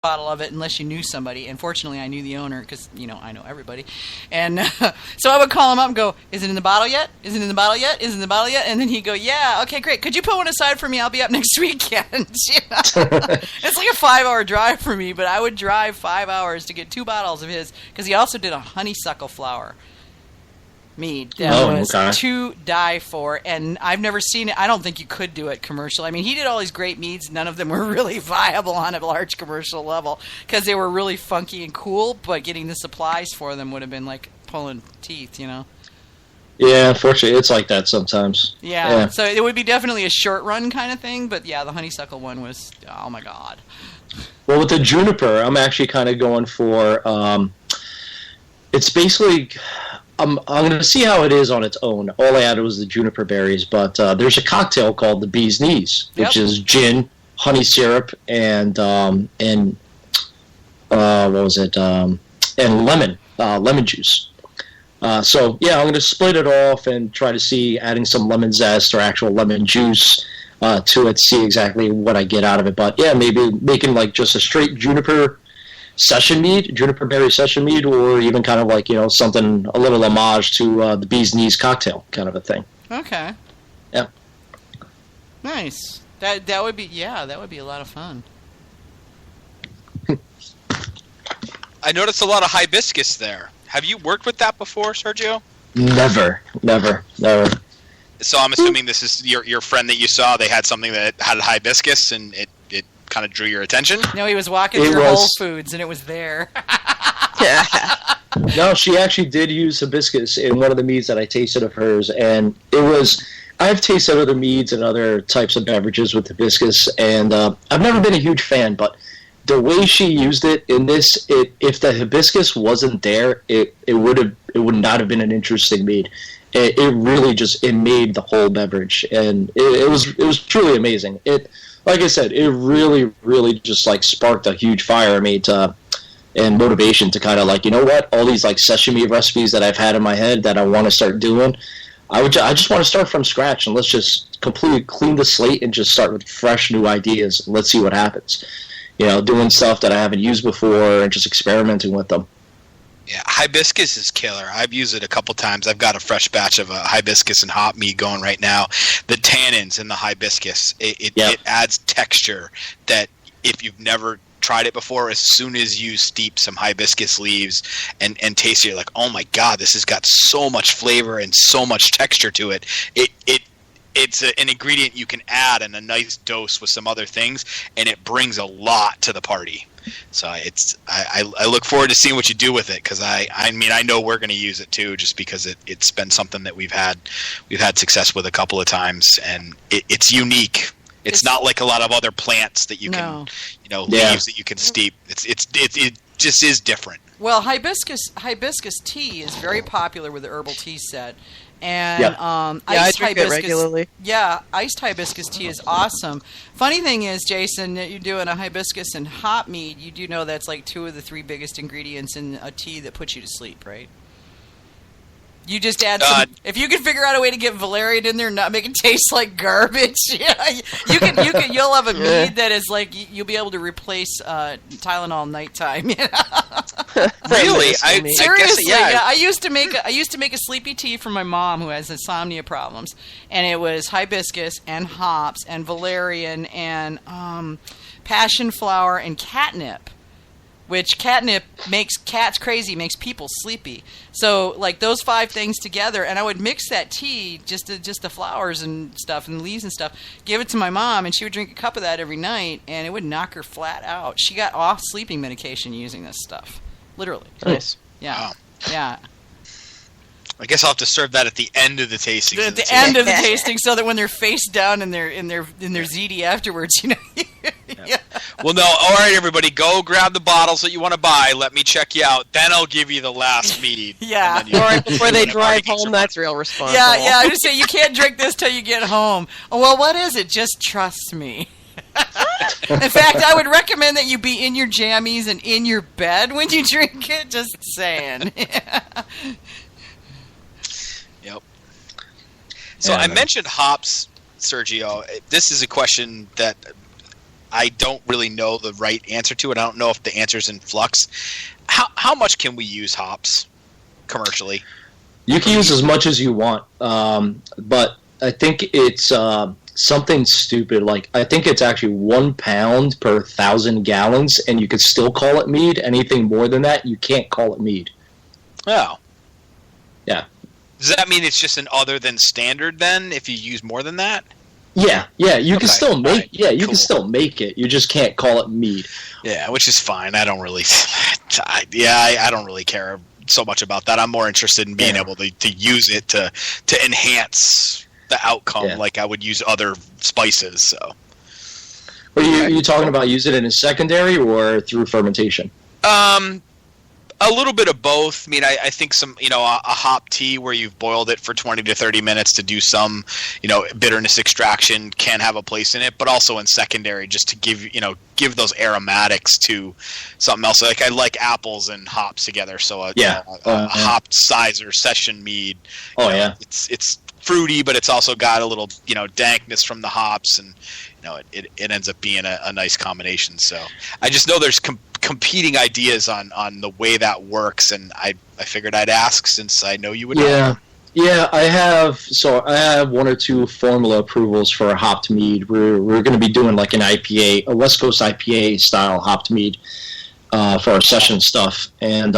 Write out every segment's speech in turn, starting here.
bottle of it unless you knew somebody. And fortunately, I knew the owner because, I know everybody. And so I would call him up and go, is it in the bottle yet? Is it in the bottle yet? Is it in the bottle yet? And then he'd go, yeah, okay, great. Could you put one aside for me? I'll be up next weekend. It's like a 5-hour drive for me, but I would drive 5 hours to get 2 bottles of his because he also did a honeysuckle flower mead that was to die for, and I've never seen it. I don't think you could do it commercial. I mean, he did all these great meads. None of them were really viable on a large commercial level because they were really funky and cool, but getting the supplies for them would have been like pulling teeth, Yeah, unfortunately, it's like that sometimes. Yeah, so it would be definitely a short run kind of thing, but yeah, the honeysuckle one was, oh my God. Well, with the juniper, I'm actually kind of going for, it's basically... I'm going to see how it is on its own. All I added was the juniper berries, but there's a cocktail called the Bee's Knees, which is gin, honey syrup, and what was it? And lemon juice. So yeah, I'm going to split it off and try to see adding some lemon zest or actual lemon juice to it, see exactly what I get out of it. But yeah, maybe making like just a straight juniper berry session mead, or even kind of like, something, a little homage to the Bee's Knees cocktail kind of a thing. Okay. Yeah. Nice. That would be a lot of fun. I noticed a lot of hibiscus there. Have you worked with that before, Sergio? Never. So I'm assuming this is your friend that you saw. They had something that had hibiscus, and it kind of drew your attention? No, he was walking through Whole Foods, and it was there. No, she actually did use hibiscus in one of the meads that I tasted of hers, and it was... I've tasted other meads and other types of beverages with hibiscus, and I've never been a huge fan, but the way she used it in this, if the hibiscus wasn't there, it would not have been an interesting mead. It really just, it made the whole beverage, and it was truly amazing. Like I said, it really, really just like sparked a huge fire in me and motivation to kind of like, you know what, all these like sesame recipes that I've had in my head that I want to start doing, I just want to start from scratch, and let's just completely clean the slate and just start with fresh new ideas. And let's see what happens. Doing stuff that I haven't used before and just experimenting with them. Yeah, hibiscus is killer. I've used it a couple times. I've got a fresh batch of hibiscus and hop mead going right now. The tannins in the hibiscus, it adds texture that if you've never tried it before, as soon as you steep some hibiscus leaves and taste it, you're like, oh my God, this has got so much flavor and so much texture to it. It's an ingredient you can add in a nice dose with some other things, and it brings a lot to the party. So I look forward to seeing what you do with it, because I mean I know we're going to use it too, just because it's been something that we've had success with a couple of times, and it's unique. It's not like a lot of other plants that you can leaves that you can steep. It just is different. Well, hibiscus tea is very popular with the herbal tea set. And I drink it regularly. Yeah, iced hibiscus tea is awesome. Funny thing is, Jason, that you're doing a hibiscus and hop mead. You do know that's like 2 of the 3 biggest ingredients in a tea that puts you to sleep, right? You just add some. If you can figure out a way to get valerian in there and not make it taste like garbage, you'll have a mead that is like you'll be able to replace Tylenol nighttime. Really? Seriously, I used to make a sleepy tea for my mom who has insomnia problems, and it was hibiscus and hops and valerian and passion flower and catnip. Which catnip makes cats crazy, makes people sleepy. So, like, those 5 things together, and I would mix that tea, just the flowers and stuff and leaves and stuff, give it to my mom, and she would drink a cup of that every night, and it would knock her flat out. She got off sleeping medication using this stuff. Literally. Nice. Yeah. Wow. Yeah. I guess I'll have to serve that at the end of the tasting. At the end of the tasting, so that when they're face down in their ZD afterwards, Yeah. Well, no. All right, everybody, go grab the bottles that you want to buy. Let me check you out. Then I'll give you the last mead. Yeah. Or before they drive home, that's real responsible. Yeah. I just say you can't drink this till you get home. Oh, well, what is it? Just trust me. In fact, I would recommend that you be in your jammies and in your bed when you drink it. Just saying. Yep. So I mentioned hops, Sergio. This is a question that I don't really know the right answer to it. I don't know if the answer's in flux. How much can we use hops commercially? You can use as much as you want, but I think it's something stupid. Like, I think it's actually 1 pound per 1,000 gallons, and you could still call it mead. Anything more than that, you can't call it mead. Oh. Yeah. Does that mean it's just an other than standard then, if you use more than that? Yeah, you can still make. Right. Yeah, you can still make it. You just can't call it mead. Yeah, which is fine. I don't really. I don't really care so much about that. I'm more interested in being able to use it to enhance the outcome, like I would use other spices. So, Are you talking about using it in secondary or through fermentation? A little bit of both. I mean, I think some, a hop tea where you've boiled it for 20 to 30 minutes to do some, bitterness extraction can have a place in it, but also in secondary just to give those aromatics to something else. Like I like apples and hops together, so a hopped sizer session mead. It's fruity, but it's also got a little, dankness from the hops, and it ends up being a nice combination. So I just know there's competing ideas on the way that works, and I figured I'd ask since I know you would know. Yeah, I have 1 or 2 formula approvals for a hopped mead. We're going to be doing like an IPA, a West Coast IPA style hopped mead for our session stuff, and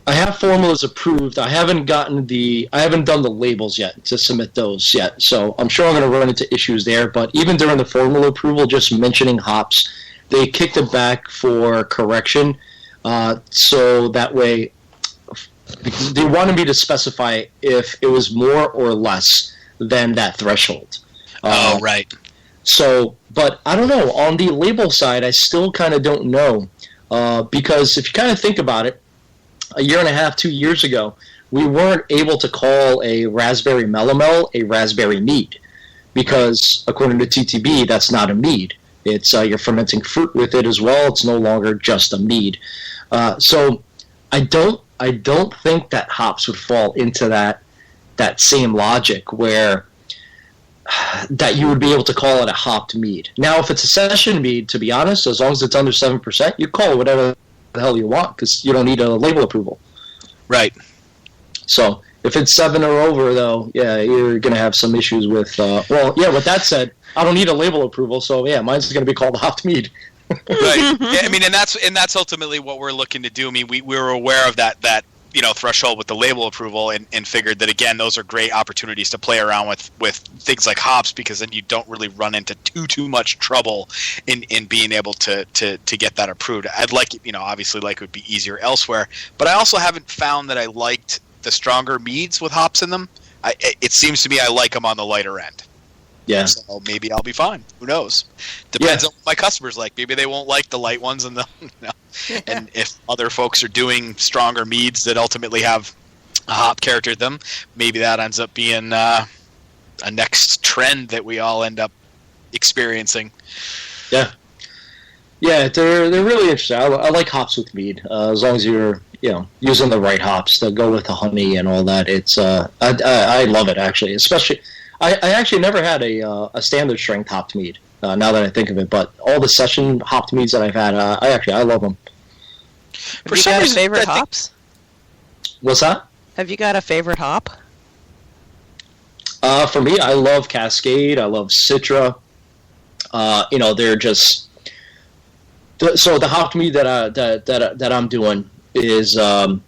I have formulas approved. I haven't done the labels yet to submit those yet, so I'm sure I'm going to run into issues there. But even during the formula approval, just mentioning hops, they kicked it back for correction, so that way they wanted me to specify if it was more or less than that threshold. Right. So, but I don't know. On the label side, I still kind of don't know, because if you kind of think about it, 1.5 years, 2 years ago, we weren't able to call a raspberry melomel a raspberry mead, because according to TTB, that's not a mead. It's you're fermenting fruit with it as well. It's no longer just a mead. So I don't think that hops would fall into that same logic where that you would be able to call it a hopped mead. Now, if it's a session mead, to be honest, as long as it's under 7%, you call it whatever the hell you want, because you don't need a label approval. Right. So if it's 7 or over, though, you're going to have some issues with. With that said, I don't need a label approval, so mine's going to be called hopped mead. Right. Yeah, I mean, and that's ultimately what we're looking to do. I mean, we were aware of that threshold with the label approval, and figured that, again, those are great opportunities to play around with things like hops, because then you don't really run into too much trouble in being able to get that approved. I'd like it, obviously, like it would be easier elsewhere, but I also haven't found that I liked the stronger meads with hops in them. It seems to me I like them on the lighter end. Yeah. So maybe I'll be fine. Who knows? Depends on what my customers like. Maybe they won't like the light ones, and and if other folks are doing stronger meads that ultimately have a hop character to them, maybe that ends up being a next trend that we all end up experiencing. Yeah. Yeah, they're really interesting. I like hops with mead, as long as you're using the right hops to go with the honey and all that. It's I love it, actually. Especially, I actually never had a standard strength hopped mead. Now that I think of it, but all the session hopped meads that I've had, I love them. Have you got a favorite hops? What's that? Have you got a favorite hop? For me, I love Cascade. I love Citra. They're just. So the hopped mead that I'm doing is we're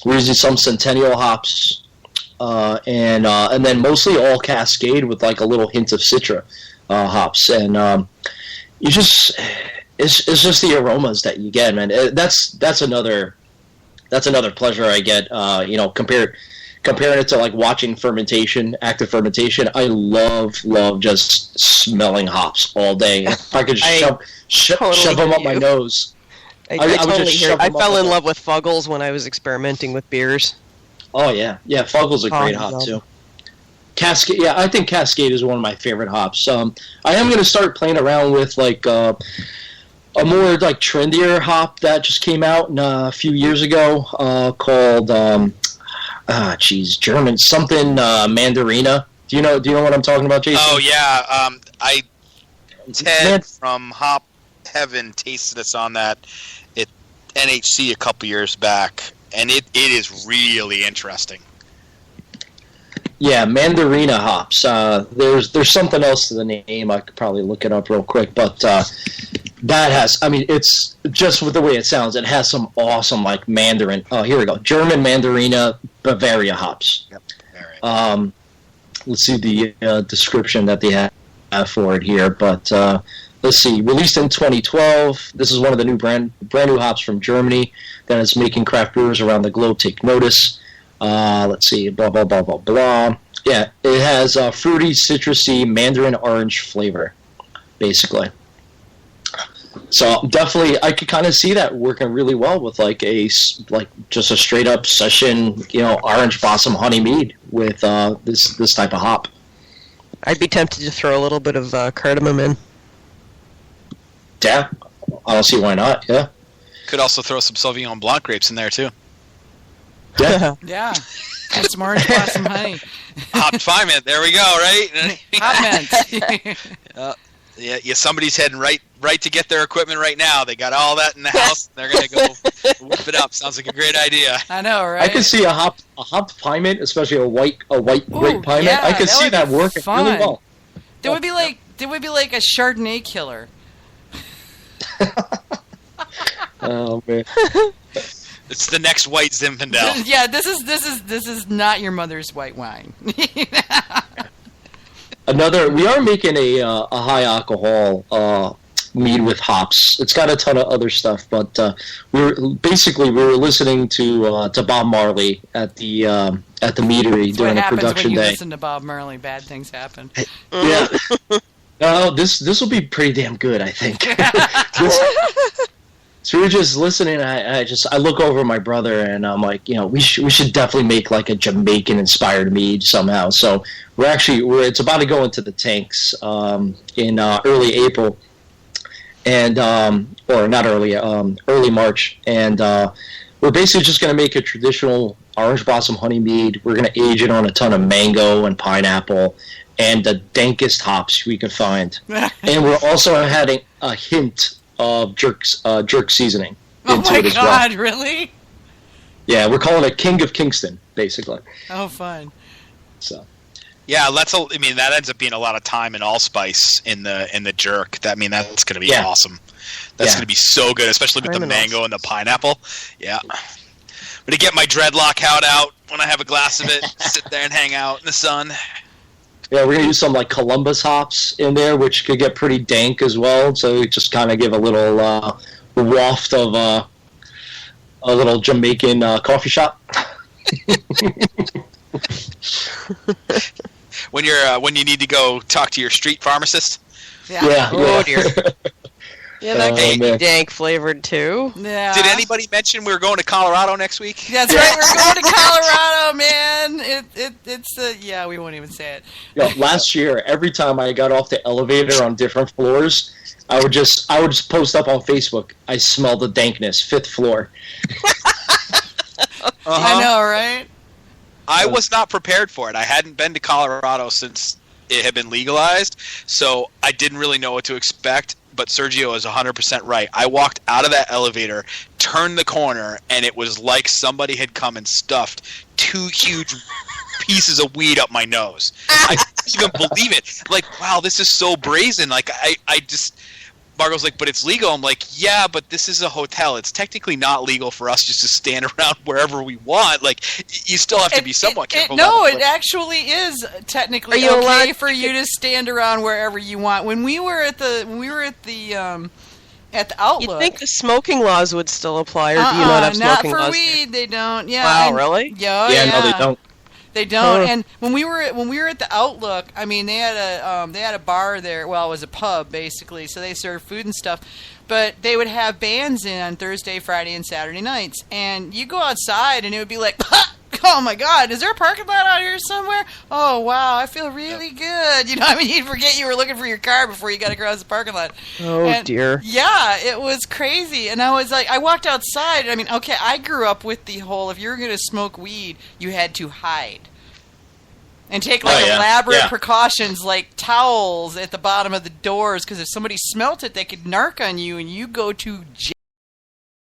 using some Centennial hops, and then mostly all Cascade with like a little hint of Citra hops, and it's just the aromas that you get, man. That's another pleasure I get. Comparing it to like watching fermentation, active fermentation, I love just smelling hops all day. If I could shove them up my nose. I fell in love with Fuggles when I was experimenting with beers. Oh yeah, Fuggles are great hop too. Cascade, I think Cascade is one of my favorite hops. I am going to start playing around with like a more like trendier hop that just came out a few years ago called German something Mandarina. Do you know what I'm talking about, Jason? Oh yeah, Ted from Hop Heaven tasted us on that at NHC a couple years back, and it is really interesting. Yeah, Mandarina hops. There's something else to the name. I could probably look it up real quick, but that has. I mean, it's just with the way it sounds. It has some awesome like Mandarin. Oh, here we go. German Mandarina Bavaria hops. Yep. Right. Let's see the description that they have for it here, but let's see. Released in 2012, this is one of the new brand new hops from Germany that is making craft brewers around the globe take notice. Let's see, blah, blah, blah, blah, blah. Yeah, it has fruity, citrusy, mandarin orange flavor, basically. So definitely, I could kind of see that working really well with just a straight up session, orange blossom honey mead with this type of hop. I'd be tempted to throw a little bit of cardamom in. Yeah, I don't see why not. Yeah. Could also throw some Sauvignon Blanc grapes in there too. Yeah. Yeah. And some orange blossom honey. Hop Pyment. There we go. Right. Hop Yeah. Somebody's heading right to get their equipment right now. They got all that in the house. They're gonna go whip it up. Sounds like a great idea. I know, right? I could see a hop Pyment, especially a white grape Pyment. Yeah, I could see that working really well. It would be like a Chardonnay killer. Oh man. It's the next white Zinfandel. Yeah, this is not your mother's white wine. We are making a high alcohol mead with hops. It's got a ton of other stuff, but we were listening to Bob Marley at the meadery during a production when you day. listen to Bob Marley, bad things happen. Yeah. No, this will be pretty damn good, I think. So we were just listening. I look over at my brother and I'm like, we should definitely make like a Jamaican inspired mead somehow. So it's about to go into the tanks in early April, and or not early March, and we're basically just going to make a traditional orange blossom honey mead. We're going to age it on a ton of mango and pineapple and the dankest hops we could find, and we're also adding a hint of jerk seasoning into it as well. Oh my God, really? Yeah, we're calling it King of Kingston, basically. Oh, fun. So. Yeah, that ends up being a lot of time and allspice in the jerk. That's going to be awesome. That's going to be so good, especially with the mango and the pineapple. Yeah. I'm going to get my dreadlock hat out when I have a glass of it, sit there and hang out in the sun. Yeah, we're going to use some like Columbus hops in there, which could get pretty dank as well. So we just kind of give a little waft of a little Jamaican coffee shop. When you need to go talk to your street pharmacist. Yeah. Oh dear. Yeah, that could be dank flavored too. Yeah. Did anybody mention we were going to Colorado next week? That's right, we're going to Colorado, man. It's we won't even say it. Last year, every time I got off the elevator on different floors, I would just post up on Facebook. I smell the dankness, 5th floor. I know, right? I was not prepared for it. I hadn't been to Colorado since it had been legalized, so I didn't really know what to expect. But Sergio is 100% right. I walked out of that elevator, turned the corner, and it was like somebody had come and stuffed 2 huge pieces of weed up my nose. I couldn't even believe it. Like, wow, this is so brazen. Like, I just... Margot's like, but it's legal. I'm like, yeah, but this is a hotel. It's technically not legal for us just to stand around wherever we want. Like, you still have to be somewhat careful. It actually is technically okay for you to stand around wherever you want. When we were at the Outlook, you'd think the smoking laws would still apply, or do you not have smoking laws? Not for weed, they don't. Yeah. Wow, really? Yeah, no, they don't. They don't. And when we were at the Outlook, I mean, they had a bar there. Well, it was a pub basically, so they served food and stuff. But they would have bands in on Thursday, Friday, and Saturday nights. And you go outside, and it would be like, oh my God, is there a parking lot out here somewhere? Oh wow, I feel really good. You'd forget you were looking for your car before you got across the parking lot. Oh dear. Yeah, it was crazy. And I was like, I walked outside. I mean, okay, I grew up with the whole, if you were going to smoke weed, you had to hide. And take elaborate precautions like towels at the bottom of the doors, because if somebody smelt it, they could narc on you and you go to jail.